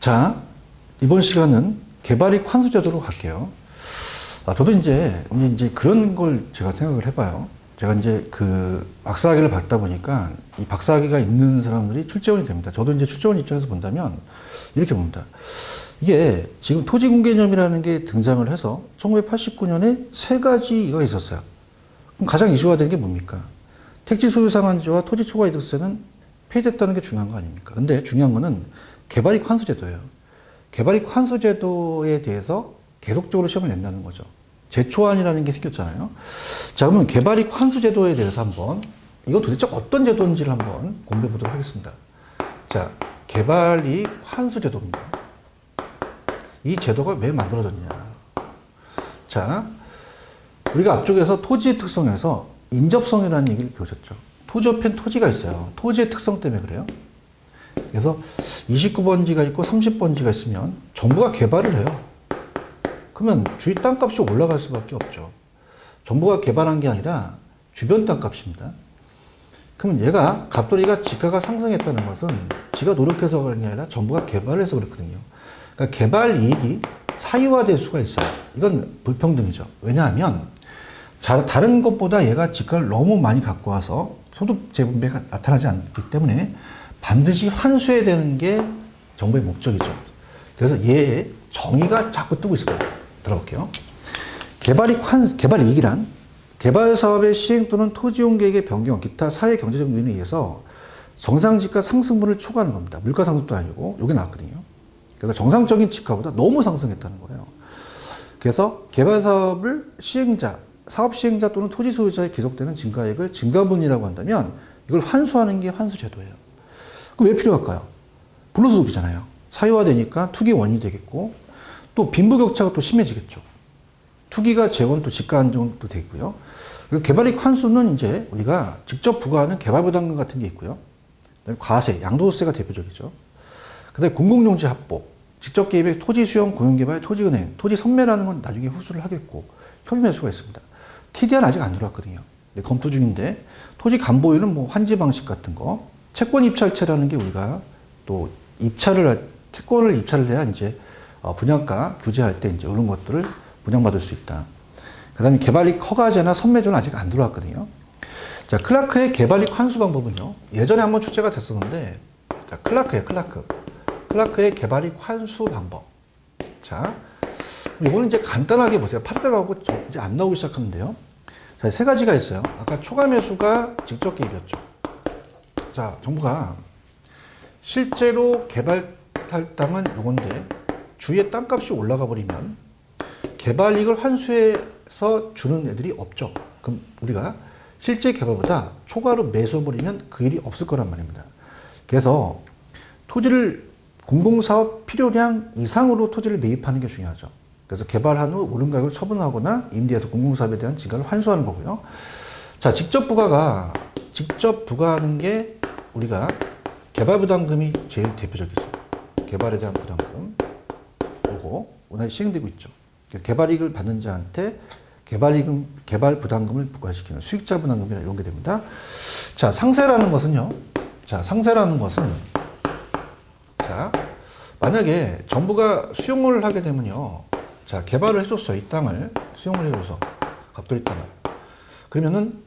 자, 이번 시간은 개발이익 환수 제도로 갈게요. 저도 이제 그런 걸 제가 생각을 해봐요. 제가 이제 그 박사학위를 받다 보니까 이 박사학위가 있는 사람들이 출제원이 됩니다. 저도 이제 출제원 입장에서 본다면 이렇게 봅니다. 이게 지금 토지공개념이라는 게 등장을 해서 1989년에 세 가지가 있었어요. 그럼 가장 이슈가 된 게 뭡니까? 택지 소유 상한제와 토지 초과 이득세는 폐지됐다는 게 중요한 거 아닙니까? 근데 중요한 거는 개발이익 환수 제도예요. 개발이익 환수 제도에 대해서 계속적으로 시험을 낸다는 거죠. 제초안이라는 게 생겼잖아요. 자, 그러면 개발이익 환수 제도에 대해서 한번 이거 도대체 어떤 제도인지를 한번 공부해 보도록 하겠습니다. 자, 개발이익 환수 제도입니다. 이 제도가 왜 만들어졌냐? 자, 우리가 앞쪽에서 토지의 특성에서 인접성이라는 얘기를 배우셨죠. 토지 옆엔 토지가 있어요. 토지의 특성 때문에 그래요. 그래서 29번지가 있고 30번지가 있으면 정부가 개발을 해요. 그러면 주위 땅값이 올라갈 수밖에 없죠. 정부가 개발한 게 아니라 주변 땅값입니다. 그러면 얘가 갑돌이가 지가가 상승했다는 것은 지가 노력해서 그런 게 아니라 정부가 개발해서 그렇거든요. 그러니까 개발 이익이 사유화될 수가 있어요. 이건 불평등이죠. 왜냐하면 다른 것보다 얘가 지가를 너무 많이 갖고 와서 소득 재분배가 나타나지 않기 때문에 반드시 환수해야 되는 게 정부의 목적이죠. 그래서 얘의 정의가 자꾸 뜨고 있을 거예요. 들어볼게요. 개발이익이란 개발사업의 시행 또는 토지용 계획의 변경, 기타 사회 경제적 요인에 의해서 정상지가 상승분을 초과하는 겁니다. 물가 상승도 아니고 이게 나왔거든요. 그래서 정상적인 지가보다 너무 상승했다는 거예요. 그래서 개발사업을 사업 시행자 또는 토지 소유자에 기록되는 증가액을 증가분이라고 한다면 이걸 환수하는 게 환수제도예요. 그럼 왜 필요할까요? 불로소득이잖아요. 사유화되니까 투기 원인이 되겠고 또 빈부격차가 또 심해지겠죠. 투기가 재원 또 지가 안정도 되고요. 그리고 개발이익 환수는 이제 우리가 직접 부과하는 개발부담금 같은 게 있고요. 그다음에 과세, 양도세가 대표적이죠. 그다음에 공공용지 확보, 직접 개입의 토지 수용, 공용개발, 토지은행, 토지 선매라는 건 나중에 후수를 하겠고 협의 매수가 있습니다. TDR은 아직 안 들어왔거든요. 검토 중인데 토지 감보율은 뭐 환지 방식 같은 거, 채권 입찰제라는 게 우리가 또 채권을 입찰을 해야 이제 분양가 규제할 때 이제 이런 것들을 분양받을 수 있다. 그 다음에 개발이익 허가제나 선매제는 아직 안 들어왔거든요. 자, 클라크의 개발이익 환수 방법은요. 예전에 한번 출제가 됐었는데, 자, 클라크의 개발이익 환수 방법. 자, 이거는 이제 간단하게 보세요. 파트가 나오고 이제 안 나오기 시작하는데요. 자, 세 가지가 있어요. 아까 초과 매수가 직접 개입이었죠. 자, 정부가 실제로 개발할 땅은 요건데 주위에 땅값이 올라가 버리면 개발이익을 환수해서 주는 애들이 없죠. 그럼 우리가 실제 개발보다 초과로 매수해버리면 그 일이 없을 거란 말입니다. 그래서 토지를 공공사업 필요량 이상으로 토지를 매입하는 게 중요하죠. 그래서 개발한 후 오른 가격을 처분하거나 임대해서 공공사업에 대한 지가를 환수하는 거고요. 자, 직접 부과하는 게 우리가 개발부담금이 제일 대표적이죠. 개발에 대한 부담금. 요거 오늘 시행되고 있죠. 개발이익을 받는 자한테 개발 부담금을 부과시키는 수익자 부담금이나 이런 게 됩니다. 자, 상세라는 것은요. 자, 만약에 정부가 수용을 하게 되면요. 자, 개발을 해줬어요. 이 땅을 수용을 해줘서 갑돌이 땅을. 그러면은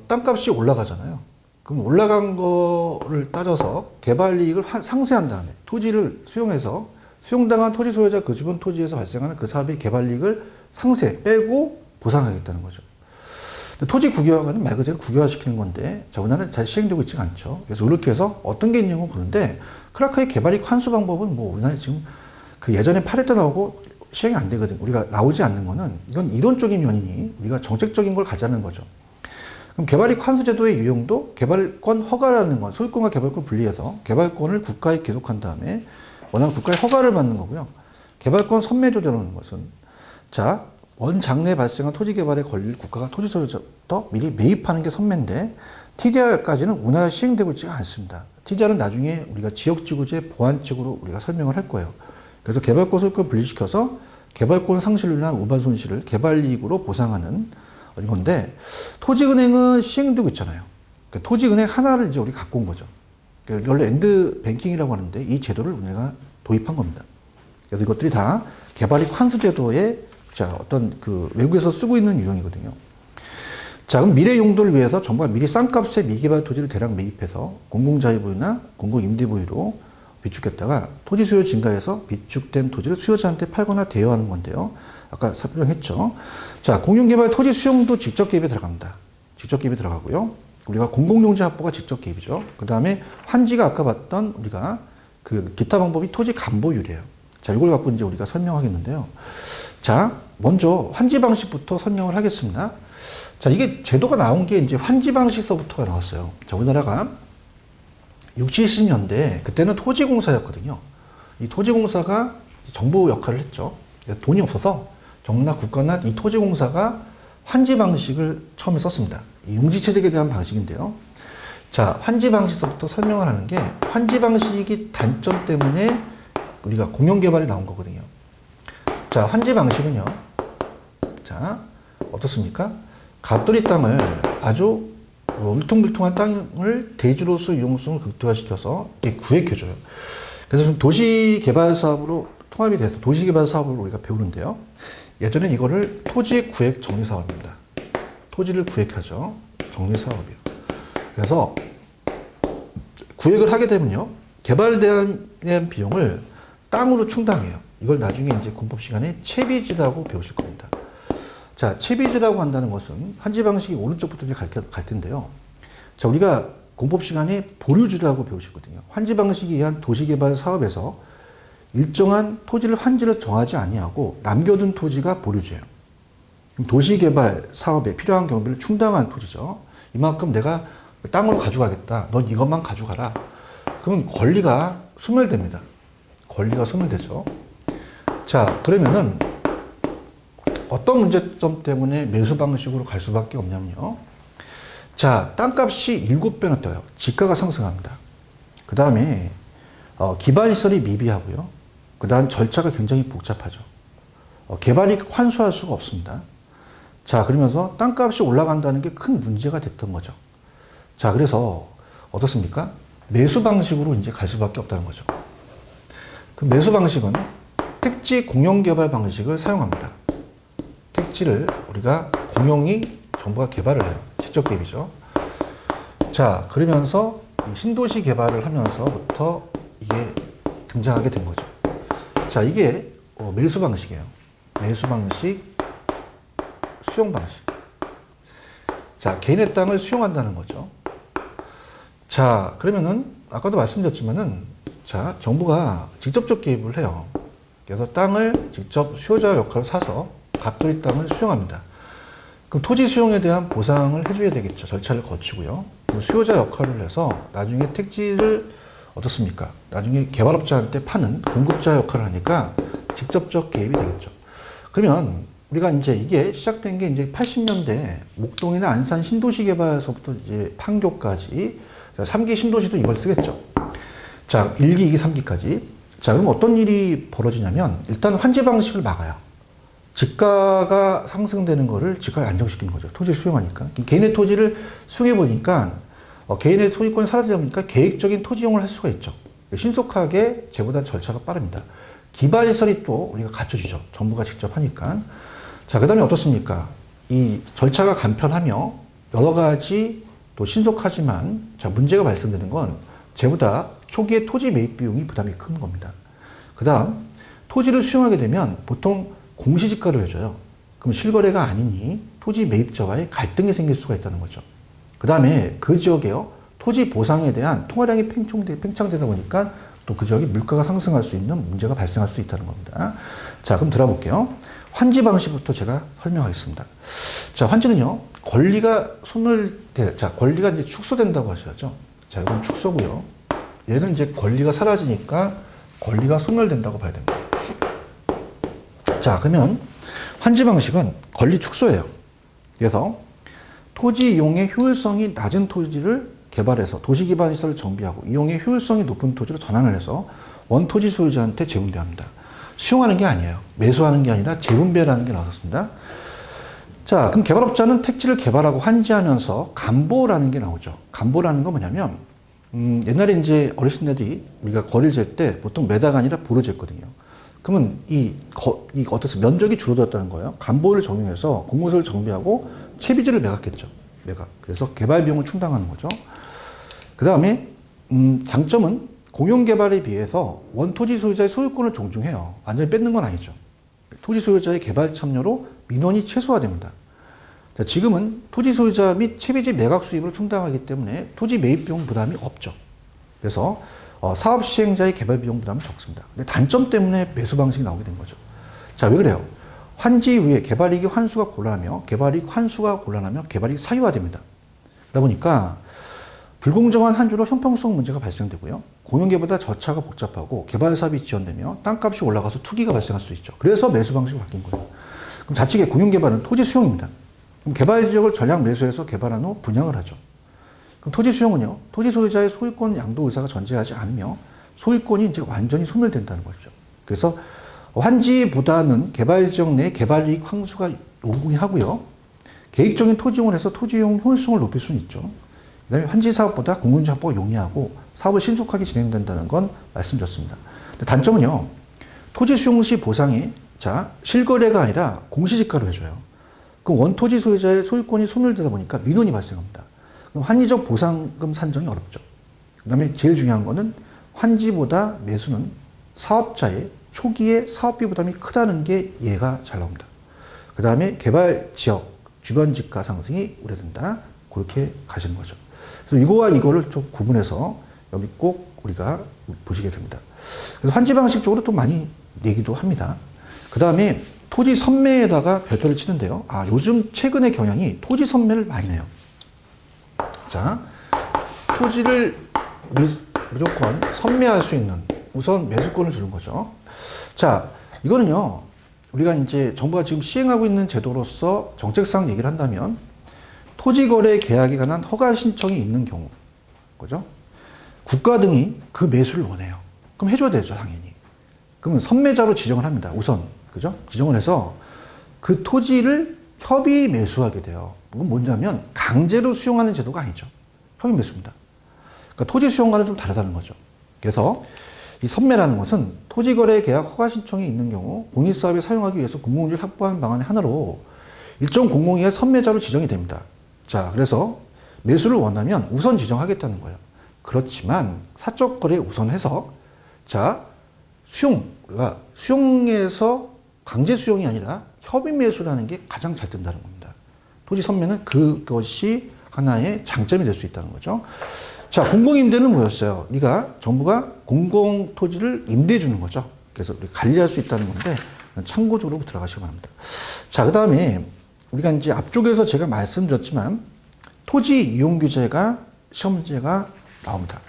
땅값이 올라가잖아요. 그럼 올라간 거를 따져서 개발이익을 상세한 다음에 토지를 수용해서 수용당한 토지 소유자 그 주변 토지에서 발생하는 그 사업의 개발이익을 상세 빼고 보상하겠다는 거죠. 토지 국유화는 말 그대로 국유화시키는 건데 우리나라는 잘 시행되고 있지가 않죠. 그래서 이렇게 해서 어떤 게 있냐고 보는데 클라크의 개발이익 환수 방법은 뭐 우리나라에 지금 그 예전에 8회 때 나오고 시행이 안 되거든. 우리가 나오지 않는 거는 이건 이론적인 면이니 우리가 정책적인 걸 가자는 거죠. 그럼 개발이익 환수 제도의 유형도 개발권 허가라는 건 소유권과 개발권 분리해서 개발권을 국가에 기속한 다음에 원하는 국가의 허가를 받는 거고요. 개발권 선매조정하는 것은 자, 원 장래에 발생한 토지 개발에 걸릴 국가가 토지 소유자부터 미리 매입하는 게 선매인데 TDR까지는 우리나라에 시행되고 있지가 않습니다. TDR은 나중에 우리가 지역지구제 보완책으로 우리가 설명을 할 거예요. 그래서 개발권 소유권 분리시켜서 개발권 상실로 인한 우발 손실을 개발이익으로 보상하는 이건데 토지은행은 시행되고 있잖아요. 토지은행 하나를 이제 우리 갖고 온 거죠. 원래 엔드 뱅킹이라고 하는데 이 제도를 우리가 도입한 겁니다. 그래서 이것들이 다 개발이익 환수 제도의 자, 어떤 그 외국에서 쓰고 있는 유형이거든요. 자, 그럼 미래 용도를 위해서 정부가 미리 싼 값에 미개발 토지를 대량 매입해서 공공자유보유나 공공임대보유로 비축했다가 토지 수요 증가해서 비축된 토지를 수요자한테 팔거나 대여하는 건데요. 아까 설명했죠. 자, 공용개발 토지 수용도 직접 개입에 들어갑니다. 직접 개입이 들어가고요. 우리가 공공용지 확보가 직접 개입이죠. 그 다음에 환지가 아까 봤던 우리가 그 기타 방법이 토지 감보율이에요. 자, 이걸 갖고 이제 우리가 설명하겠는데요. 자, 먼저 환지 방식부터 설명을 하겠습니다. 자, 이게 제도가 나온 게 이제 환지 방식서부터가 나왔어요. 자, 우리나라가 60, 70년대 그때는 토지공사였거든요. 이 토지공사가 정부 역할을 했죠. 돈이 없어서 정부나 국가나 이 토지공사가 환지 방식을 처음에 썼습니다. 이 용지취득에 대한 방식인데요. 자, 환지 방식서부터 설명을 하는 게 환지 방식이 단점 때문에 우리가 공영개발이 나온 거거든요. 자, 환지 방식은요. 자, 어떻습니까? 갑돌이 땅을 아주 울퉁불퉁한 땅을 대지로서 유용성을 극대화시켜서 구획해줘요. 그래서 좀 도시개발사업으로 통합이 돼서 도시개발사업을 우리가 배우는데요. 예전엔 이거를 토지 구획 정리사업입니다. 토지를 구획하죠. 정리사업이에요. 그래서 구획을 하게 되면요. 개발에 대한 비용을 땅으로 충당해요. 이걸 나중에 이제 공법 시간에 채비지라고 배우실 겁니다. 자, 채비지라고 한다는 것은 환지 방식이 오른쪽부터 이제 갈 텐데요. 자, 우리가 공법 시간에 보류지라고 배우시거든요. 환지 방식에 의한 도시개발 사업에서 일정한 토지를 환지를 정하지 아니하고 남겨둔 토지가 보류지예요. 도시개발 사업에 필요한 경비를 충당한 토지죠. 이만큼 내가 땅으로 가져가겠다. 넌 이것만 가져가라. 그러면 권리가 소멸됩니다. 권리가 소멸되죠. 자, 그러면은 어떤 문제점 때문에 매수 방식으로 갈 수밖에 없냐면요. 자, 땅값이 7배나 떠요. 지가가 상승합니다. 그 다음에 기반시설이 미비하고요. 그 다음 절차가 굉장히 복잡하죠. 개발이익 환수할 수가 없습니다. 자, 그러면서 땅값이 올라간다는 게 큰 문제가 됐던 거죠. 자, 그래서 어떻습니까? 매수 방식으로 이제 갈 수밖에 없다는 거죠. 그 매수 방식은 택지 공영개발 방식을 사용합니다. 택지를 우리가 공영이 정부가 개발을 해요. 직접 개입이죠. 자, 그러면서 신도시 개발을 하면서부터 이게 등장하게 된 거죠. 자, 이게 매수 방식이에요. 매수 방식, 수용 방식. 자, 개인의 땅을 수용한다는 거죠. 자, 그러면은 아까도 말씀드렸지만은 자, 정부가 직접적 개입을 해요. 그래서 땅을 직접 수요자 역할을 사서 갑돌이 땅을 수용합니다. 그럼 토지 수용에 대한 보상을 해줘야 되겠죠. 절차를 거치고요. 수요자 역할을 해서 나중에 택지를 어떻습니까? 나중에 개발업자한테 파는 공급자 역할을 하니까 직접적 개입이 되겠죠. 그러면 우리가 이제 이게 시작된 게 이제 80년대 목동이나 안산 신도시 개발에서부터 이제 판교까지 3기 신도시도 이걸 쓰겠죠. 자, 1기, 2기, 3기까지. 자, 그럼 어떤 일이 벌어지냐면 일단 환지 방식을 막아요. 지가가 상승되는 거를 지가를 안정시키는 거죠. 토지 수용하니까. 개인의 토지를 수용해 보니까 개인의 소유권이 사라지다 보니까 계획적인 토지 이용을 할 수가 있죠. 신속하게 제보다 절차가 빠릅니다. 기반시설이 또 우리가 갖춰주죠. 정부가 직접 하니까. 자, 그 다음에 어떻습니까? 이 절차가 간편하며 여러 가지 또 신속하지만 자, 문제가 발생되는 건 제보다 초기에 토지 매입 비용이 부담이 큰 겁니다. 그 다음 토지를 수용하게 되면 보통 공시지가로 해줘요. 그럼 실거래가 아니니 토지 매입자와의 갈등이 생길 수가 있다는 거죠. 그 다음에 그 지역에요. 토지 보상에 대한 통화량이 팽창되다 보니까 또 그 지역이 물가가 상승할 수 있는 문제가 발생할 수 있다는 겁니다. 자, 그럼 들어볼게요. 환지 방식부터 제가 설명하겠습니다. 자, 환지는요, 권리가 권리가 이제 축소된다고 하셔야죠. 자, 이건 축소고요. 얘는 이제 권리가 사라지니까 권리가 소멸된다고 봐야 됩니다. 자, 그러면 환지 방식은 권리 축소예요. 그래서 토지 이용의 효율성이 낮은 토지를 개발해서 도시 기반 시설을 정비하고 이용의 효율성이 높은 토지로 전환을 해서 원토지 소유자한테 재분배합니다. 수용하는 게 아니에요. 매수하는 게 아니라 재분배라는 게 나왔습니다. 자, 그럼 개발업자는 택지를 개발하고 환지하면서 감보라는 게 나오죠. 감보라는 건 뭐냐면 옛날에 이제 어르신들이 우리가 거리를 잴 때 보통 메다가 아니라 보로 쟀거든요. 그러면 어떻게 면적이 줄어들었다는 거예요. 간보를 적용해서 공무소를 정비하고 채비지를 매각했죠. 매각. 그래서 개발 비용을 충당하는 거죠. 그 다음에 장점은 공용 개발에 비해서 원토지 소유자의 소유권을 존중해요. 완전히 뺏는 건 아니죠. 토지 소유자의 개발 참여로 민원이 최소화됩니다. 자, 지금은 토지 소유자 및 채비지 매각 수입을 충당하기 때문에 토지 매입 비용 부담이 없죠. 그래서 사업 시행자의 개발 비용 부담은 적습니다. 근데 단점 때문에 매수 방식이 나오게 된 거죠. 자, 왜 그래요? 환지 이후에 개발이익 환수가 곤란하며 개발이익 환수가 곤란하며 개발이익 사유화됩니다. 그러다 보니까 불공정한 한주로 형평성 문제가 발생되고요. 공용계보다 절차가 복잡하고 개발 사업이 지연되며 땅값이 올라가서 투기가 발생할 수 있죠. 그래서 매수 방식이 바뀐 거예요. 그럼 자칫의 공용개발은 토지 수용입니다. 그럼 개발 지역을 전량 매수해서 개발한 후 분양을 하죠. 그럼 토지 수용은요, 토지 소유자의 소유권 양도 의사가 전제하지 않으며 소유권이 이제 완전히 소멸된다는 거죠. 그래서 환지보다는 개발 지역 내 개발이익 환수가 용이하고요. 계획적인 토지 이용을 해서 토지 이용 효율성을 높일 수는 있죠. 그 다음에 환지 사업보다 공공지 확보가 용이하고 사업을 신속하게 진행된다는 건 말씀드렸습니다. 단점은요, 토지 수용 시 보상이 실거래가 아니라 공시지가로 해줘요. 그럼 원토지 소유자의 소유권이 소멸되다 보니까 민원이 발생합니다. 그럼 환지적 보상금 산정이 어렵죠. 그 다음에 제일 중요한 거는 환지보다 매수는 사업자의 초기에 사업비 부담이 크다는 게 이해가 잘 나옵니다. 그 다음에 개발 지역 주변 집가 상승이 우려된다. 그렇게 가시는 거죠. 그래서 이거와 이거를 좀 구분해서 여기 꼭 우리가 보시게 됩니다. 그래서 환지 방식 쪽으로 또 많이 내기도 합니다. 그 다음에 토지 선매에다가 별표를 치는데요. 요즘 최근의 경향이 토지 선매를 많이 내요. 자, 토지를 무조건 선매할 수 있는 우선 매수권을 주는 거죠. 자, 이거는요, 우리가 이제 정부가 지금 시행하고 있는 제도로서 정책상 얘기를 한다면 토지거래 계약에 관한 허가 신청이 있는 경우, 그죠? 국가 등이 그 매수를 원해요. 그럼 해줘야 되죠, 당연히. 그러면 선매자로 지정을 합니다. 우선, 그죠? 지정을 해서 그 토지를 협의 매수하게 돼요. 이건 뭐냐면 강제로 수용하는 제도가 아니죠. 협의 매수입니다. 그러니까 토지 수용과는 좀 다르다는 거죠. 그래서 이 선매라는 것은 토지거래 계약 허가 신청이 있는 경우 공익사업에 사용하기 위해서 공공지를 확보한 방안의 하나로 일정 공공의의 선매자로 지정이 됩니다. 자, 그래서 매수를 원하면 우선 지정하겠다는 거예요. 그렇지만 사적 거래에 우선해서 우리가 수용에서 강제 수용이 아니라 협의 매수라는 게 가장 잘 된다는 겁니다. 토지 선매는 그것이 하나의 장점이 될 수 있다는 거죠. 자, 공공임대는 뭐였어요? 정부가 공공토지를 임대해 주는 거죠. 그래서 관리할 수 있다는 건데 참고적으로 들어가시기 바랍니다. 자, 그 다음에 우리가 이제 앞쪽에서 제가 말씀드렸지만 토지 이용 규제가 시험 문제가 나옵니다.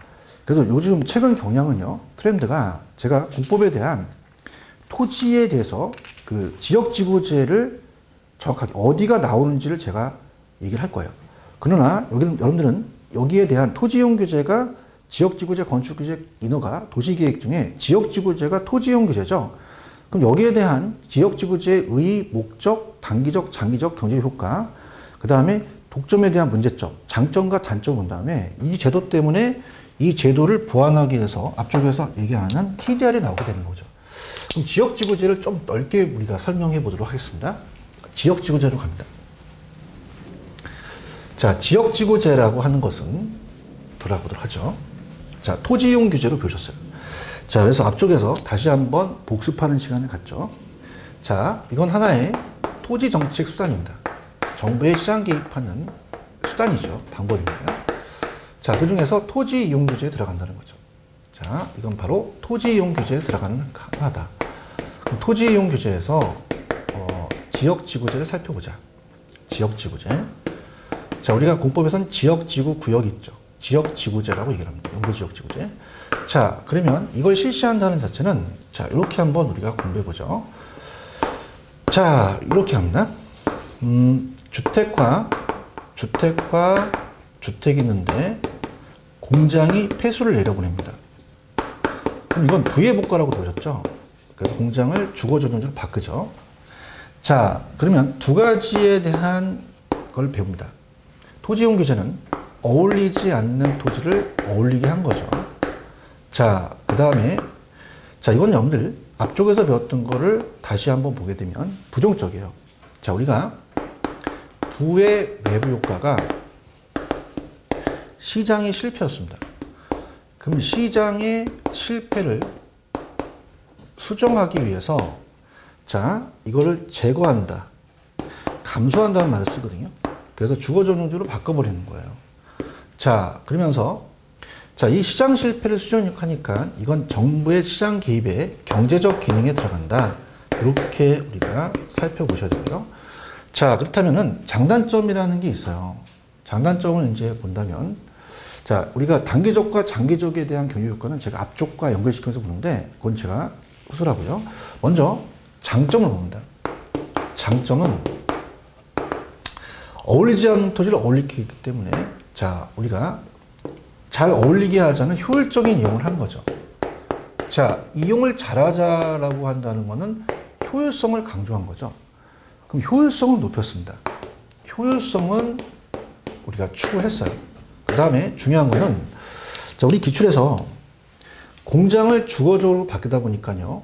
그래서 요즘 최근 경향은요, 트렌드가 제가 공법에 대한 토지에 대해서 그 지역지구제를 정확하게 어디가 나오는지를 제가 얘기를 할 거예요. 그러나 여러분들은 여기에 대한 토지이용 규제가 지역지구제, 건축규제 인허가, 도시계획 중에 지역지구제가 토지이용 규제죠. 그럼 여기에 대한 지역지구제의 목적, 단기적, 장기적 경제적 효과, 그 다음에 독점에 대한 문제점, 장점과 단점을 본 다음에 이 제도 때문에 이 제도를 보완하기 위해서 앞쪽에서 얘기하는 TDR이 나오게 되는 거죠. 그럼 지역지구제를 좀 넓게 우리가 설명해 보도록 하겠습니다. 지역지구제로 갑니다. 자, 지역지구제라고 하는 것은 돌아보도록 하죠. 자, 토지이용 규제로 보셨어요. 자, 그래서 앞쪽에서 다시 한번 복습하는 시간을 갖죠. 자, 이건 하나의 토지 정책 수단입니다. 정부의 시장 개입하는 수단이죠. 방법입니다. 자, 그 중에서 토지 이용 규제에 들어간다는 거죠. 자, 이건 바로 토지 이용 규제에 들어가는 하나다. 그럼 토지 이용 규제에서 지역지구제를 살펴보자. 지역지구제. 자, 우리가 공법에서는 지역지구구역이 있죠. 지역지구제라고 얘기를 합니다. 연구지역지구제. 자, 그러면 이걸 실시한다는 자체는 자, 이렇게 한번 우리가 공부해보죠. 자, 이렇게 합니다. 주택이 있는데 공장이 폐수를 내려보냅니다. 그럼 이건 부의 복과라고 보셨죠? 그래서 공장을 주거조정지로 바꾸죠. 자, 그러면 두 가지에 대한 걸 배웁니다. 토지이용 규제는 어울리지 않는 토지를 어울리게 한 거죠. 자, 그 다음에, 자, 이건 여러분들 앞쪽에서 배웠던 거를 다시 한번 보게 되면 부정적이에요. 자, 우리가 부의 외부 효과가 시장의 실패였습니다. 그럼 시장의 실패를 수정하기 위해서 자, 이거를 제거한다, 감소한다는 말을 쓰거든요. 그래서 주거전용주로 바꿔버리는 거예요. 자, 그러면서 자, 이 시장 실패를 수정하니까 이건 정부의 시장 개입에 경제적 기능에 들어간다. 이렇게 우리가 살펴보셔야 되고요. 자, 그렇다면은 장단점이라는 게 있어요. 장단점을 이제 본다면 자, 우리가 단기적과 장기적에 대한 경유 효과는 제가 앞쪽과 연결시켜서 보는데 그건 제가 후수라고요. 먼저 장점을 봅니다. 장점은 어울리지 않는 토지를 어울리기 있기 때문에 자, 우리가 잘 어울리게 하자는 효율적인 이용을 한 거죠. 자, 이용을 잘하자라고 한다는 거는 효율성을 강조한 거죠. 그럼 효율성을 높였습니다. 효율성은 우리가 추구했어요. 그 다음에 중요한 거는 자, 우리 기출에서 공장을 주거적으로 바뀌다 보니까요.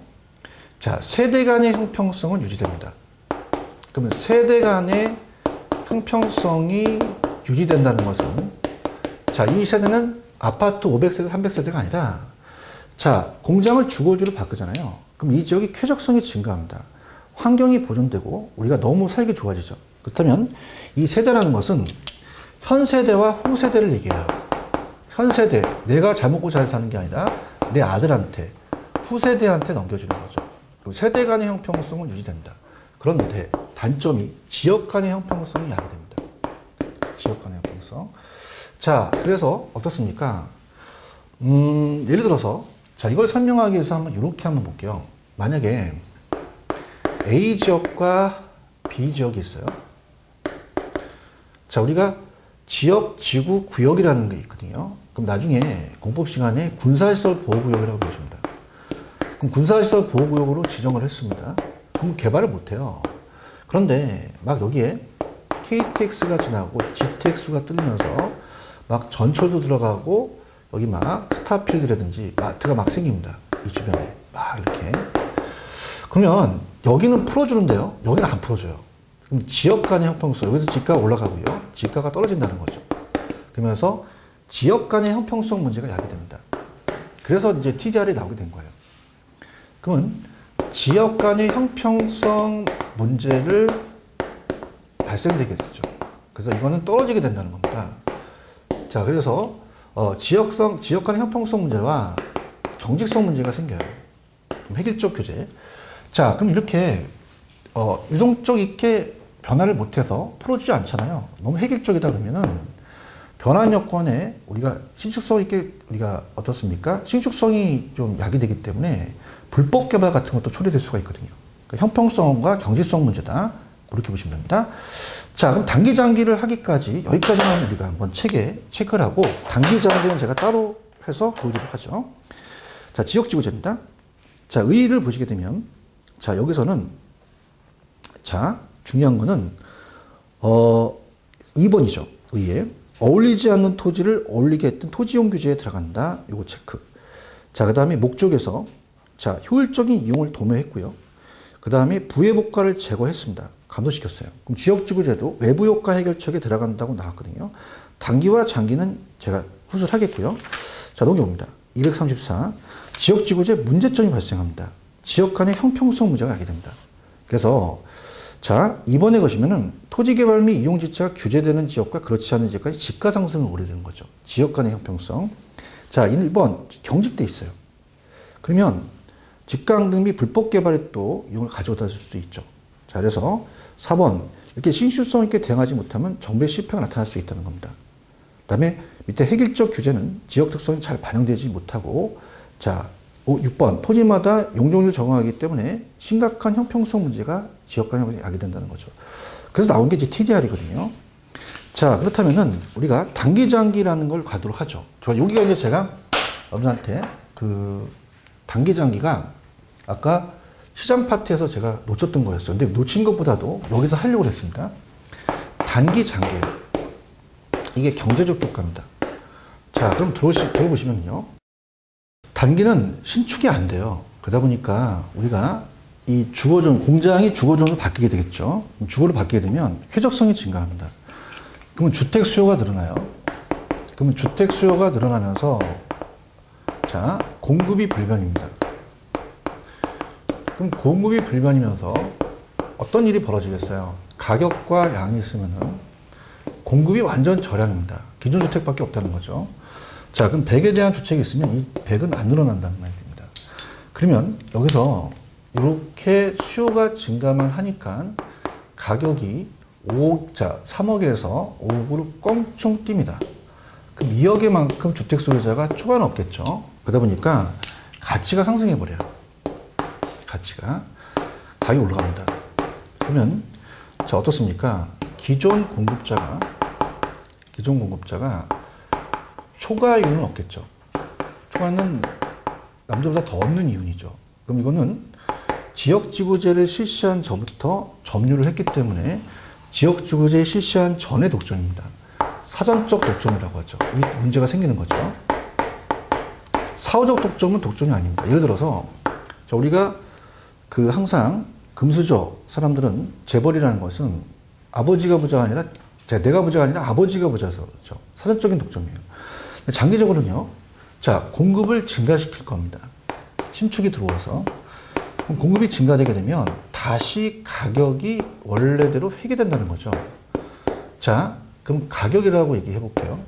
자, 세대 간의 형평성은 유지됩니다. 그러면 세대 간의 형평성이 유지된다는 것은 자, 이 세대는 아파트 500세대, 300세대가 아니라 자, 공장을 주거지로 바꾸잖아요. 그럼 이 지역이 쾌적성이 증가합니다. 환경이 보존되고 우리가 너무 살기 좋아지죠. 그렇다면 이 세대라는 것은 현 세대와 후 세대를 얘기해요. 현 세대, 내가 잘 먹고 잘 사는 게 아니라 내 아들한테, 후 세대한테 넘겨주는 거죠. 그리고 세대 간의 형평성은 유지된다. 그런데 단점이 지역 간의 형평성이 야기됩니다. 지역 간의 형평성. 자, 그래서 어떻습니까? 예를 들어서 자, 이걸 설명하기 위해서 한번 이렇게 한번 볼게요. 만약에 A 지역과 B 지역이 있어요. 자, 우리가 지역, 지구, 구역이라는 게 있거든요. 그럼 나중에 공법 시간에 군사시설 보호구역이라고 보십니다. 그럼 군사시설 보호구역으로 지정을 했습니다. 그럼 개발을 못해요. 그런데 막 여기에 KTX가 지나고 GTX가 뚫리면서 막 전철도 들어가고 여기 막 스타필드라든지 마트가 막 생깁니다. 이 주변에 막 이렇게. 그러면 여기는 풀어주는데요. 여기는 안 풀어줘요. 그럼 지역 간의 형평성, 여기서 집가가 올라가고요. 집가가 떨어진다는 거죠. 그러면서 지역 간의 형평성 문제가 야기됩니다. 그래서 이제 TDR이 나오게 된 거예요. 그러면 지역 간의 형평성 문제를 발생되게 되죠. 그래서 이거는 떨어지게 된다는 겁니다. 자, 그래서 지역 간의 형평성 문제와 경직성 문제가 생겨요. 획일적 규제. 자, 그럼 이렇게 유동적 있게 변화를 못해서 풀어주지 않잖아요. 너무 획일적이다 그러면은 변환 여건에 우리가 신축성 있게 우리가 어떻습니까? 신축성이 좀 야기되기 때문에 불법 개발 같은 것도 초래될 수가 있거든요. 그러니까 형평성과 경직성 문제다. 그렇게 보시면 됩니다. 자, 그럼 단기 장기를 하기까지 여기까지만 우리가 한번 체크를 하고 단기 장기는 제가 따로 해서 보여드리도록 하죠. 자, 지역지구제입니다. 자, 의의를 보시게 되면 자, 여기서는 자, 중요한 거는 2번이죠. 의의에 어울리지 않는 토지를 어울리게 했던 토지용 규제에 들어간다. 요거 체크. 자, 그 다음에 목적에서 자, 효율적인 이용을 도모했고요. 그 다음에 부의 복과를 제거했습니다. 감소시켰어요. 그럼 지역지구제도 외부 효과 해결책에 들어간다고 나왔거든요. 단기와 장기는 제가 후수를 하겠고요. 자, 넘겨봅니다. 234. 지역지구제 문제점이 발생합니다. 지역 간의 형평성 문제가 야기됩니다. 그래서 자, 이번에 보시면은 토지개발 및 이용지체가 규제되는 지역과 그렇지 않은 지역까지 집가 상승을 우려되는 거죠. 지역 간의 형평성. 자, 1번 경직돼 있어요. 그러면 직강 및 불법 개발에 또 이용을 가져다 줄 수도 있죠. 자, 그래서 4번 이렇게 신축성 있게 대응하지 못하면 정부의 실패가 나타날 수 있다는 겁니다. 그 다음에 밑에 획일적 규제는 지역 특성이 잘 반영되지 못하고 자, 6번 토지마다 용적률 적응하기 때문에 심각한 형평성 문제가 지역 간에 야기된다는 거죠. 그래서 나온 게 이제 TDR이거든요. 자, 그렇다면은 우리가 단기 장기라는 걸 가도록 하죠. 여기가 이제 제가 여러분한테 그 단기 장기가 아까 시장 파트에서 제가 놓쳤던 거였어요. 근데 놓친 것보다도 여기서 하려고 했습니다. 단기 장기예요. 이게 경제적 효과입니다. 자, 그럼 들어보시면요. 단기는 신축이 안 돼요. 그러다 보니까 우리가 이 주거존, 공장이 주거존으로 바뀌게 되겠죠. 주거로 바뀌게 되면 쾌적성이 증가합니다. 그러면 주택 수요가 늘어나요. 그러면 주택 수요가 늘어나면서 자, 공급이 불변입니다. 그럼 공급이 불변이면서 어떤 일이 벌어지겠어요? 가격과 양이 있으면은 공급이 완전 저량입니다. 기존 주택밖에 없다는 거죠. 자, 그럼 100에 대한 주택이 있으면 이 100은 안 늘어난다는 말입니다. 그러면 여기서 이렇게 수요가 증가만 하니까 가격이 3억에서 5억으로 껑충 뜁니다. 그럼 2억에만큼 주택 소유자가 초과는 없겠죠. 그러다 보니까 가치가 상승해버려요. 가격이 올라갑니다. 그러면 자, 어떻습니까? 기존 공급자가 초과 이윤은 없겠죠. 초과는 남들보다 더 얻는 이윤이죠. 그럼 이거는 지역지구제를 실시한 전부터 점유를 했기 때문에 지역지구제 실시한 전의 독점입니다. 사전적 독점이라고 하죠. 이 문제가 생기는 거죠. 사후적 독점은 독점이 아닙니다. 예를 들어서 우리가 항상 금수저 사람들은 재벌이라는 것은 아버지가 부자가 아니라 내가 부자가 아니라 아버지가 부자여서 그렇죠. 사전적인 독점이에요. 장기적으로는요. 자, 공급을 증가시킬 겁니다. 신축이 들어와서 그럼 공급이 증가되게 되면 다시 가격이 원래대로 회귀된다는 거죠. 자, 그럼 가격이라고 얘기해 볼게요.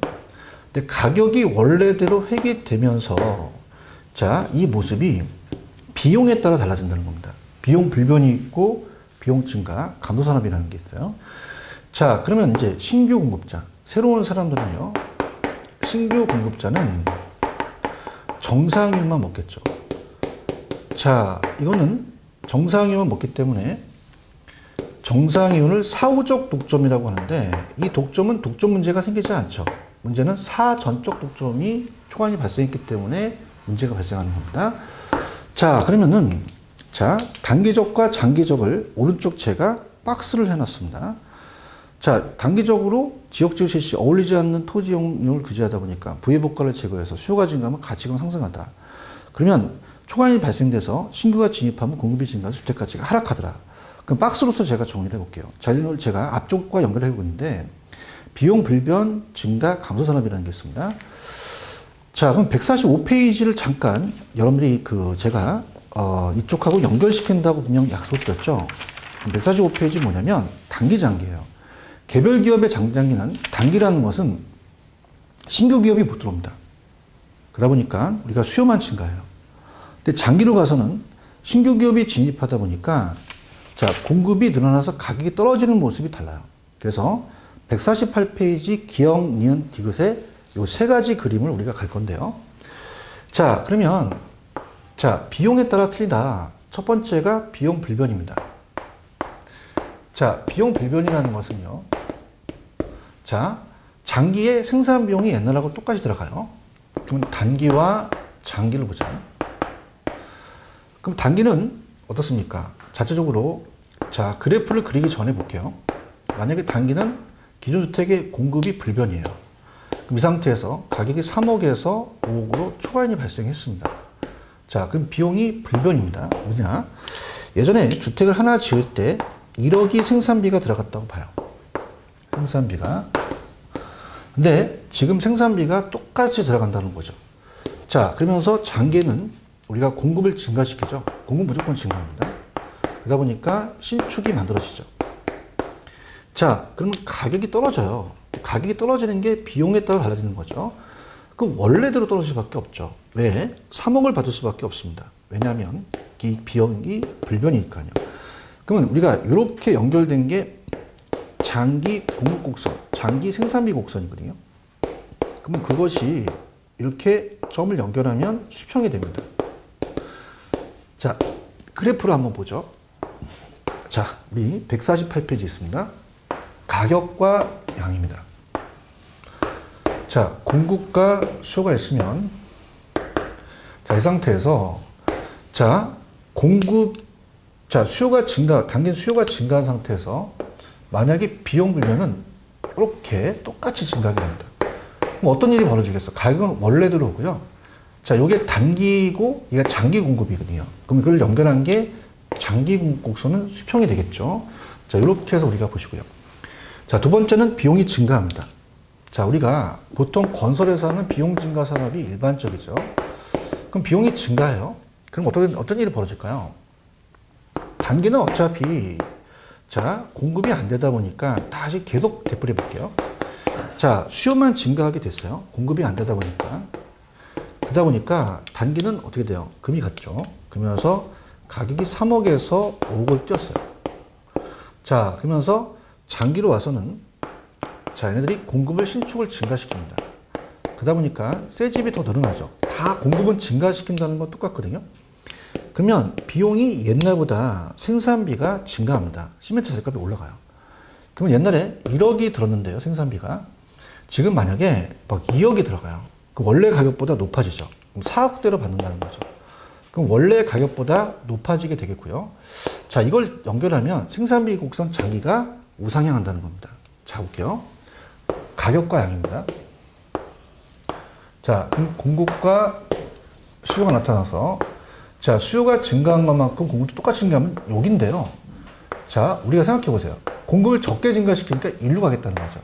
근데 가격이 원래대로 회귀되면서 자, 이 모습이 비용에 따라 달라진다는 겁니다. 비용 불변이 있고 비용 증가, 감소산업이라는 게 있어요. 자, 그러면 이제 신규 공급자, 새로운 사람들은요. 신규 공급자는 정상이윤만 먹겠죠. 자, 이거는 정상이윤만 먹기 때문에 정상이윤을 사후적 독점이라고 하는데 이 독점은 독점 문제가 생기지 않죠. 문제는 사전적 독점이 초과이 발생했기 때문에 문제가 발생하는 겁니다. 자, 그러면은 자, 단기적과 장기적을 오른쪽 제가 박스를 해놨습니다. 자, 단기적으로 지역지구 실시 어울리지 않는 토지 이용률을 규제하다 보니까 부의복가를 제거해서 수요가 증가하면 가치가 상승하다. 그러면 초과이 발생돼서 신규가 진입하면 공급이 증가해서 주택 가치가 하락하더라. 그럼 박스로서 제가 정리를 해볼게요. 자, 이걸 제가 앞쪽과 연결해 보고 있는데 비용 불변 증가 감소 산업이라는 게 있습니다. 자, 그럼 145페이지를 잠깐 여러분들이 제가 이쪽하고 연결시킨다고 분명 약속드렸죠. 145페이지 뭐냐면 단기 장기예요. 개별 기업의 장기는 단기라는 것은 신규 기업이 못 들어옵니다. 그러다 보니까 우리가 수요만 증가해요. 근데 장기로 가서는 신규 기업이 진입하다 보니까 자, 공급이 늘어나서 가격이 떨어지는 모습이 달라요. 그래서 148페이지 기역, 니은, 디귿의 요 세 가지 그림을 우리가 갈 건데요. 자, 그러면 자, 비용에 따라 틀리다. 첫 번째가 비용 불변입니다. 자, 비용 불변이라는 것은요. 자, 장기의 생산 비용이 옛날하고 똑같이 들어가요. 그럼 단기와 장기를 보자. 그럼 단기는 어떻습니까? 자체적으로 자, 그래프를 그리기 전에 볼게요. 만약에 단기는 기존 주택의 공급이 불변이에요. 그럼 이 상태에서 가격이 3억에서 5억으로 초과이윤이 발생했습니다. 자, 그럼 비용이 불변입니다. 뭐냐? 예전에 주택을 하나 지을 때 1억이 생산비가 들어갔다고 봐요. 생산비가. 근데 지금 생산비가 똑같이 들어간다는 거죠. 자, 그러면서 장기는 우리가 공급을 증가시키죠. 공급 무조건 증가합니다. 그러다 보니까 신축이 만들어지죠. 자, 그러면 가격이 떨어져요. 가격이 떨어지는 게 비용에 따라 달라지는 거죠. 그 원래대로 떨어질 수밖에 없죠. 왜? 3억을 받을 수밖에 없습니다. 왜냐하면 이 비용이 불변이니까요. 그러면 우리가 이렇게 연결된 게 장기 공급 곡선, 장기 생산비 곡선이거든요. 그러면 그것이 이렇게 점을 연결하면 수평이 됩니다. 자, 그래프를 한번 보죠. 자, 우리 148페이지 있습니다. 가격과 양입니다. 자, 공급과 수요가 있으면 자, 이 상태에서 자, 수요가 증가, 단기 수요가 증가한 상태에서 만약에 비용 불변은 이렇게 똑같이 증가하게 됩니다. 그럼 어떤 일이 벌어지겠어? 가격은 원래대로 오고요. 자, 요게 단기고 이게 장기 공급이거든요. 그럼 이걸 연결한 게 장기 공급 곡선은 수평이 되겠죠. 자, 이렇게 해서 우리가 보시고요. 자, 두 번째는 비용이 증가합니다. 자, 우리가 보통 건설에서 하는 비용 증가 산업이 일반적이죠. 그럼 비용이 증가해요. 그럼 어떤 일이 벌어질까요? 단기는 어차피 자, 공급이 안 되다 보니까 다시 계속 되풀이 볼게요. 자, 수요만 증가하게 됐어요. 공급이 안 되다 보니까. 그러다 보니까 단기는 어떻게 돼요? 금이 갔죠. 그러면서 가격이 3억에서 5억을 뛰었어요. 자, 그러면서 장기로 와서는 자, 얘네들이 공급을 신축을 증가시킵니다. 그러다 보니까 새 집이 더 늘어나죠. 다 공급은 증가시킨다는 건 똑같거든요. 그러면 비용이 옛날보다 생산비가 증가합니다. 시멘트 자재값이 올라가요. 그러면 옛날에 1억이 들었는데요, 생산비가. 지금 만약에 막 2억이 들어가요. 그럼 원래 가격보다 높아지죠. 그럼 4억대로 받는다는 거죠. 그럼 원래 가격보다 높아지게 되겠고요. 자, 이걸 연결하면 생산비 곡선 장기가 우상향한다는 겁니다. 자, 볼게요. 가격과 양입니다. 자, 그럼 공급과 수요가 나타나서 자, 수요가 증가한 것만큼 공급도 똑같이 증가하면 여기인데요. 자, 우리가 생각해 보세요. 공급을 적게 증가시키니까 일로 가겠다는 거죠.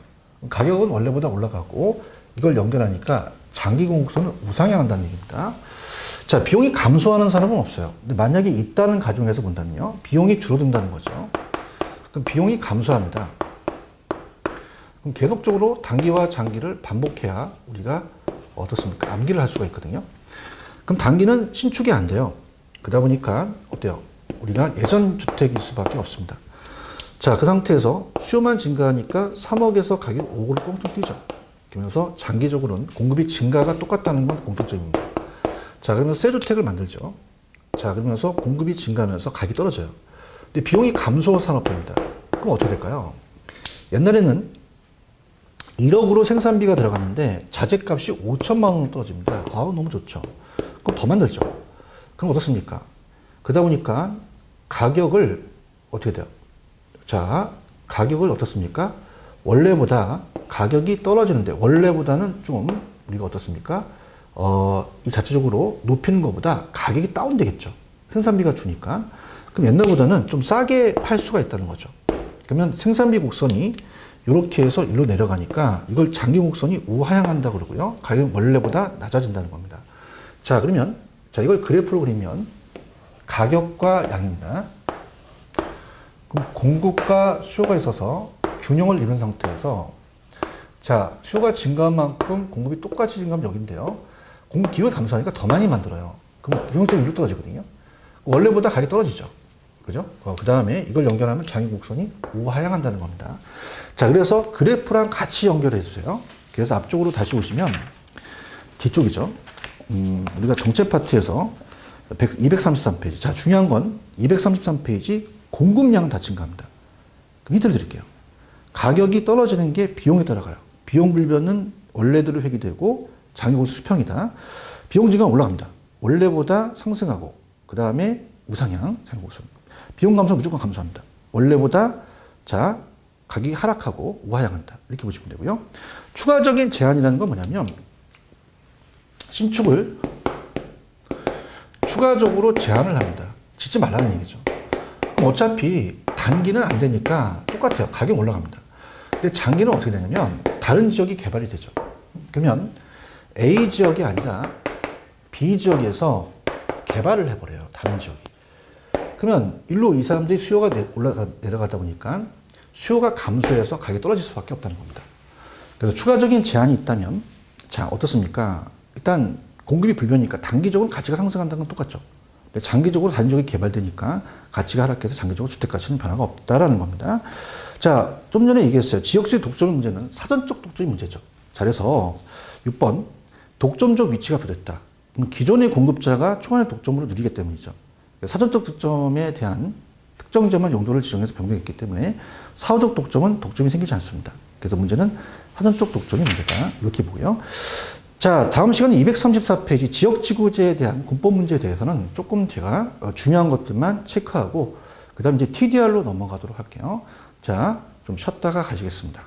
가격은 원래보다 올라가고 이걸 연결하니까 장기 공급선은 우상향한다는 얘기입니다. 자, 비용이 감소하는 사람은 없어요. 근데 만약에 있다는 가정에서 본다면요. 비용이 줄어든다는 거죠. 그럼 비용이 감소합니다. 그럼 계속적으로 단기와 장기를 반복해야 우리가 어떻습니까? 암기를 할 수가 있거든요. 그럼 단기는 신축이 안 돼요. 그러다 보니까 어때요? 우리가 예전 주택일 수밖에 없습니다. 자, 그 상태에서 수요만 증가하니까 3억에서 가격 5억으로 뻥쩍 뛰죠. 그러면서 장기적으로는 공급이 증가가 똑같다는 건 공통점입니다. 자, 그러면 새 주택을 만들죠. 자, 그러면서 공급이 증가하면서 가격이 떨어져요. 근데 비용이 감소 산업입니다. 그럼 어떻게 될까요? 옛날에는 1억으로 생산비가 들어갔는데 자재값이 5천만 원으로 떨어집니다. 아우, 너무 좋죠. 그럼 더 만들죠. 그럼 어떻습니까? 그러다 보니까 가격을 어떻게 돼요? 자, 가격을 어떻습니까? 원래보다 가격이 떨어지는데 원래보다는 좀 우리가 어떻습니까? 이 자체적으로 높이는 것보다 가격이 다운되겠죠. 생산비가 주니까. 그럼 옛날보다는 좀 싸게 팔 수가 있다는 거죠. 그러면 생산비 곡선이 이렇게 해서 일로 내려가니까 이걸 장기 곡선이 우하향한다 그러고요. 가격은 원래보다 낮아진다는 겁니다. 자, 그러면 자, 이걸 그래프로 그리면 가격과 양입니다. 그럼 공급과 수요가 있어서 균형을 이룬 상태에서 자, 수요가 증가한 만큼 공급이 똑같이 증가하면 여기인데요. 공급 기회가 감소하니까 더 많이 만들어요. 그럼 균형점이 위로 떨어지거든요. 원래보다 가격이 떨어지죠. 그죠? 그 다음에 이걸 연결하면 장기 곡선이 우하향한다는 겁니다. 자, 그래서 그래프랑 같이 연결해 주세요. 그래서 앞쪽으로 다시 오시면 뒤쪽이죠. 우리가 정책 파트에서 233페이지. 자, 중요한 건 233페이지 공급량 다 증가합니다. 그럼 힌트를 드릴게요. 가격이 떨어지는 게 비용에 따라가요. 비용 불변은 원래대로 회귀되고 장기고수 수평이다. 비용 증가는 올라갑니다. 원래보다 상승하고 그 다음에 우상향 장기고수. 비용 감소는 무조건 감소합니다. 원래보다 자 가격이 하락하고 우하향한다. 이렇게 보시면 되고요. 추가적인 제한이라는 건 뭐냐면 신축을 추가적으로 제한을 합니다. 짓지 말라는 얘기죠. 그럼 어차피 단기는 안 되니까 똑같아요. 가격이 올라갑니다. 근데 장기는 어떻게 되냐면 다른 지역이 개발이 되죠. 그러면 A 지역이 아니라 B 지역에서 개발을 해버려요. 다른 지역이. 그러면 일로 이 사람들이 수요가 내려가다 보니까 수요가 감소해서 가격이 떨어질 수밖에 없다는 겁니다. 그래서 추가적인 제한이 있다면 자 어떻습니까? 일단 공급이 불변이니까 단기적으로 가치가 상승한다는 건 똑같죠. 근데 장기적으로 다른 지역이 개발되니까 가치가 하락해서 장기적으로 주택 가치는 변화가 없다라는 겁니다. 자, 좀 전에 얘기했어요. 지역주의 독점의 문제는 사전적 독점이 문제죠. 자, 그래서 6번 독점적 위치가 부됐다. 그럼 기존의 공급자가 초반의 독점으로 누리기 때문이죠. 사전적 독점에 대한 특정 지역만 용도를 지정해서 변경했기 때문에 사후적 독점은 독점이 생기지 않습니다. 그래서 문제는 사전적 독점이 문제다. 이렇게 보고요. 자, 다음 시간은 234페이지 지역지구제에 대한 군법 문제에 대해서는 조금 제가 중요한 것들만 체크하고 그 다음 이제 TDR로 넘어가도록 할게요. 자, 좀 쉬었다가 가시겠습니다.